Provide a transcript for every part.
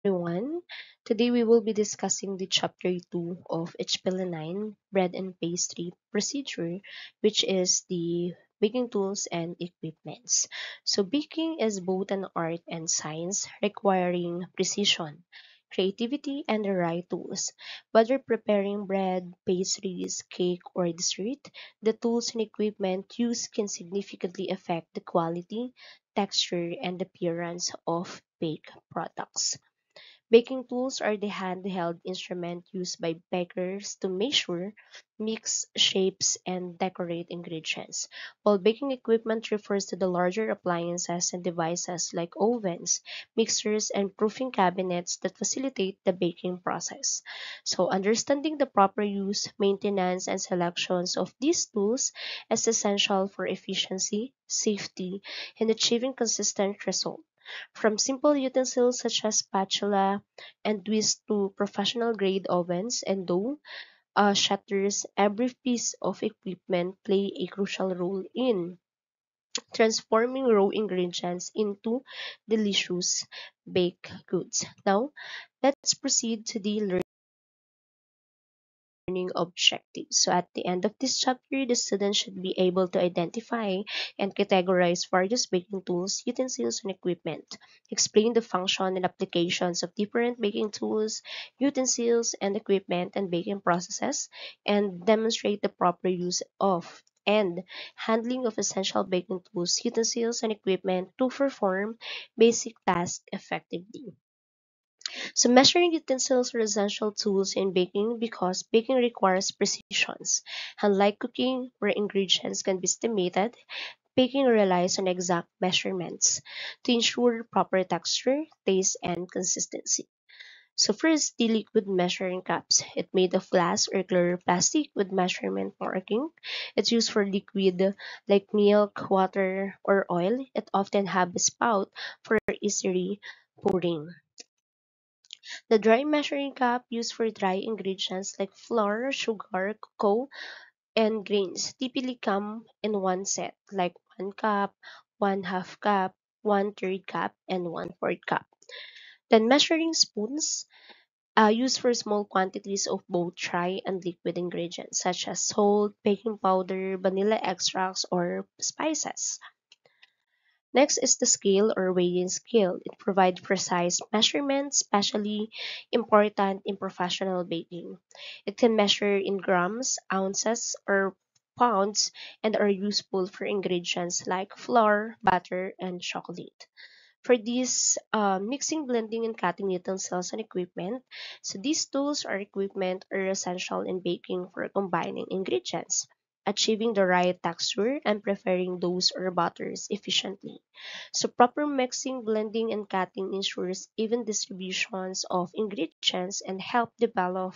everyone. Today we will be discussing the chapter 2 of HPL 9 bread and pastry procedure, which is the baking tools and equipments. So baking is both an art and science requiring precision, creativity, and the right tools. Whether preparing bread, pastries, cake, or dessert, the tools and equipment used can significantly affect the quality, texture, and appearance of baked products. Baking tools are the handheld instrument used by bakers to measure, mix shapes, and decorate ingredients, while baking equipment refers to the larger appliances and devices like ovens, mixers, and proofing cabinets that facilitate the baking process. So, understanding the proper use, maintenance, and selections of these tools is essential for efficiency, safety, and achieving consistent results. From simple utensils such as spatula and whisk to professional grade ovens and dough shatters, every piece of equipment play a crucial role in transforming raw ingredients into delicious baked goods. Now, let's proceed to the learning objectives. So at the end of this chapter, the student should be able to identify and categorize various baking tools, utensils, and equipment, explain the function and applications of different baking tools, utensils, and equipment and baking processes, and demonstrate the proper use of and handling of essential baking tools, utensils, and equipment to perform basic tasks effectively. So measuring utensils are essential tools in baking because baking requires precision. Unlike cooking, where ingredients can be estimated, baking relies on exact measurements to ensure proper texture, taste, and consistency. So first, the liquid measuring cups. It's made of glass or clear plastic with measurement marking. It's used for liquid like milk, water, or oil. It often have a spout for easily pouring. The dry measuring cup used for dry ingredients like flour, sugar, cocoa, and grains typically come in one set, like 1 cup, 1/2 cup, 1/3 cup, and 1/4 cup. Then measuring spoons used for small quantities of both dry and liquid ingredients such as salt, baking powder, vanilla extracts, or spices. Next is the scale or weighing scale. It provides precise measurements, especially important in professional baking. It can measure in grams, ounces, or pounds and are useful for ingredients like flour, butter, and chocolate. For these mixing, blending, and cutting utensils and equipment, so these tools or equipment are essential in baking for combining ingredients, achieving the right texture, and preparing doughs or butters efficiently. So proper mixing, blending, and cutting ensures even distributions of ingredients and help develop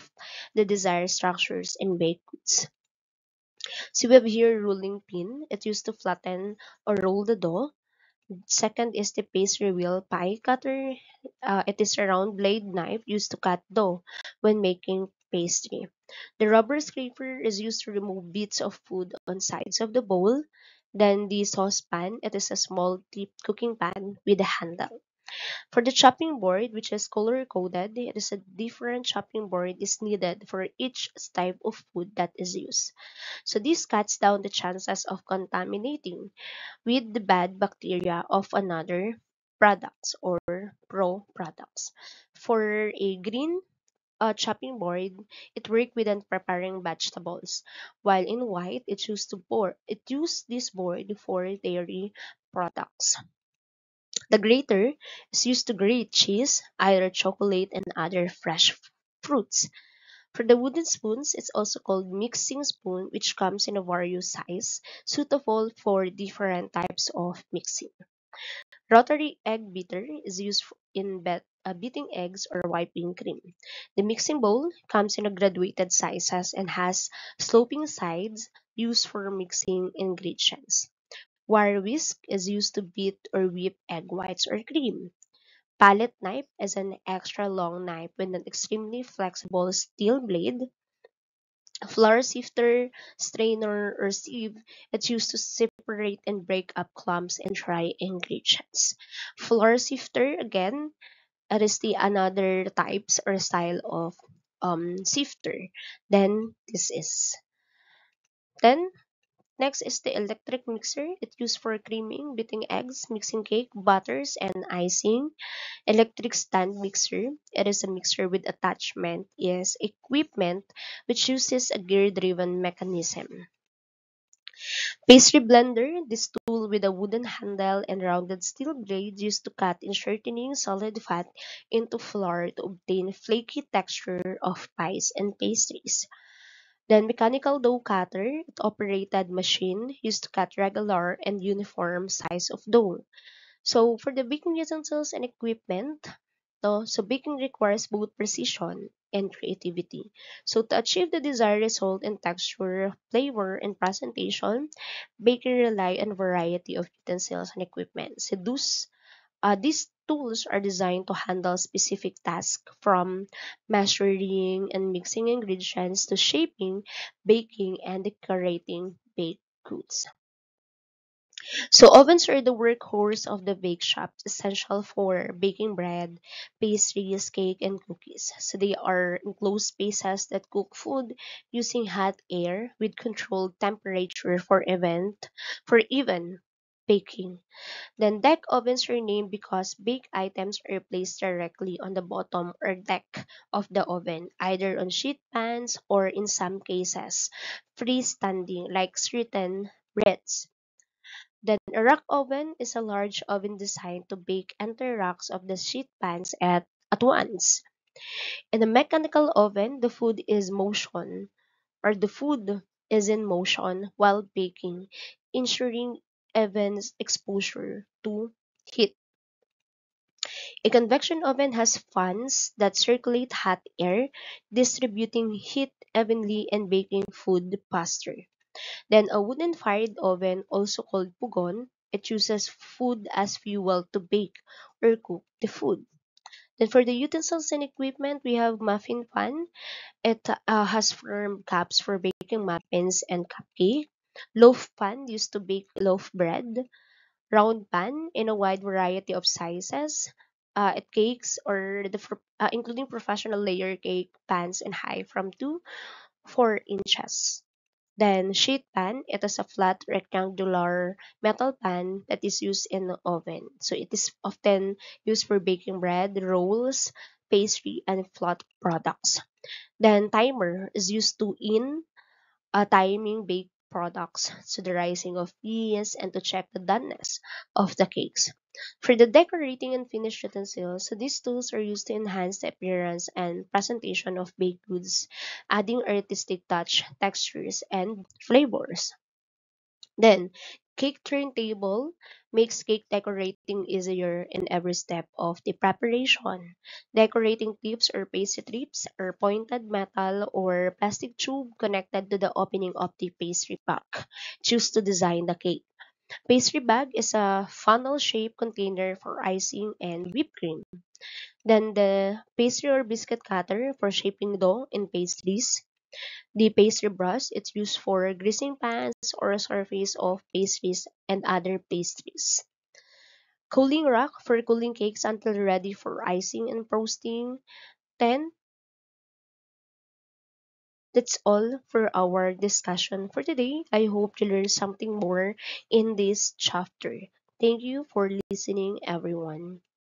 the desired structures in baked goods. So we have here rolling pin. It used to flatten or roll the dough. Second is the pastry wheel pie cutter. It is a round blade knife used to cut dough when making pastry. The rubber scraper is used to remove bits of food on sides of the bowl. Then the saucepan, it is a small tipped cooking pan with a handle. For the chopping board, which is color coded, it is a different chopping board is needed for each type of food that is used. So this cuts down the chances of contaminating with the bad bacteria of another products or pro products. For a green chopping board, it worked with preparing vegetables, while in white, it used this board for dairy products. The grater is used to grate cheese, either chocolate, and other fresh fruits. For the wooden spoons, it's also called mixing spoon, which comes in a various size, suitable for different types of mixing. Rotary egg beater is used in beating eggs or whipping cream. The mixing bowl comes in a graduated sizes and has sloping sides used for mixing ingredients. Wire whisk is used to beat or whip egg whites or cream. Palette knife is an extra long knife with an extremely flexible steel blade. Flour sifter, strainer, or sieve, it's used to separate and break up clumps and dry ingredients. Flour sifter, again, It is the another types or style of sifter. Then this is. Then next is the electric mixer. It's used for creaming, beating eggs, mixing cake, butters, and icing. Electric stand mixer. It is a mixer with attachment, is equipment which uses a gear-driven mechanism. Pastry blender. This tool with a wooden handle and rounded steel blade used to cut and shortening solid fat into flour to obtain flaky texture of pies and pastries. Then mechanical dough cutter, it operated machine used to cut regular and uniform size of dough. So for the baking utensils and equipment, so baking requires both precision and creativity. So to achieve the desired result in texture, flavor, and presentation, bakery rely on a variety of utensils and equipment. So these tools are designed to handle specific tasks from measuring and mixing ingredients to shaping, baking, and decorating baked goods. So ovens are the workhorse of the bake shop, essential for baking bread, pastries, cake, and cookies. So they are enclosed spaces that cook food using hot air with controlled temperature for even baking. Then deck ovens are named because baked items are placed directly on the bottom or deck of the oven, either on sheet pans or in some cases freestanding like certain breads. Then a rack oven is a large oven designed to bake entire racks of the sheet pans at once. In a mechanical oven, the food is in motion while baking, ensuring even exposure to heat. A convection oven has fans that circulate hot air, distributing heat evenly and baking food faster. Then a wooden fired oven, also called pugon, it uses food as fuel to bake or cook the food. Then for the utensils and equipment, we have muffin pan. It has firm caps for baking muffins and cupcake. Loaf pan used to bake loaf bread. Round pan in a wide variety of sizes. It cakes or including professional layer cake pans and high from 2 to 4 inches. Then sheet pan, it is a flat rectangular metal pan that is used in the oven. So it is often used for baking bread, rolls, pastry, and flat products. Then timer is used to in timing baked products, so the rising of yeast and to check the doneness of the cakes. For the decorating and finished utensils, so these tools are used to enhance the appearance and presentation of baked goods, adding artistic touch, textures, and flavors. Then, cake turntable makes cake decorating easier in every step of the preparation. Decorating tips or pastry tips are pointed metal or plastic tube connected to the opening of the pastry pack. Choose to design the cake. Pastry bag is a funnel-shaped container for icing and whipped cream. Then the pastry or biscuit cutter for shaping dough in pastries. The pastry brush, it's used for greasing pans or a surface of pastries and other pastries. Cooling rack for cooling cakes until ready for icing and frosting. 10. That's all for our discussion for today. I hope you learned something more in this chapter. Thank you for listening, everyone.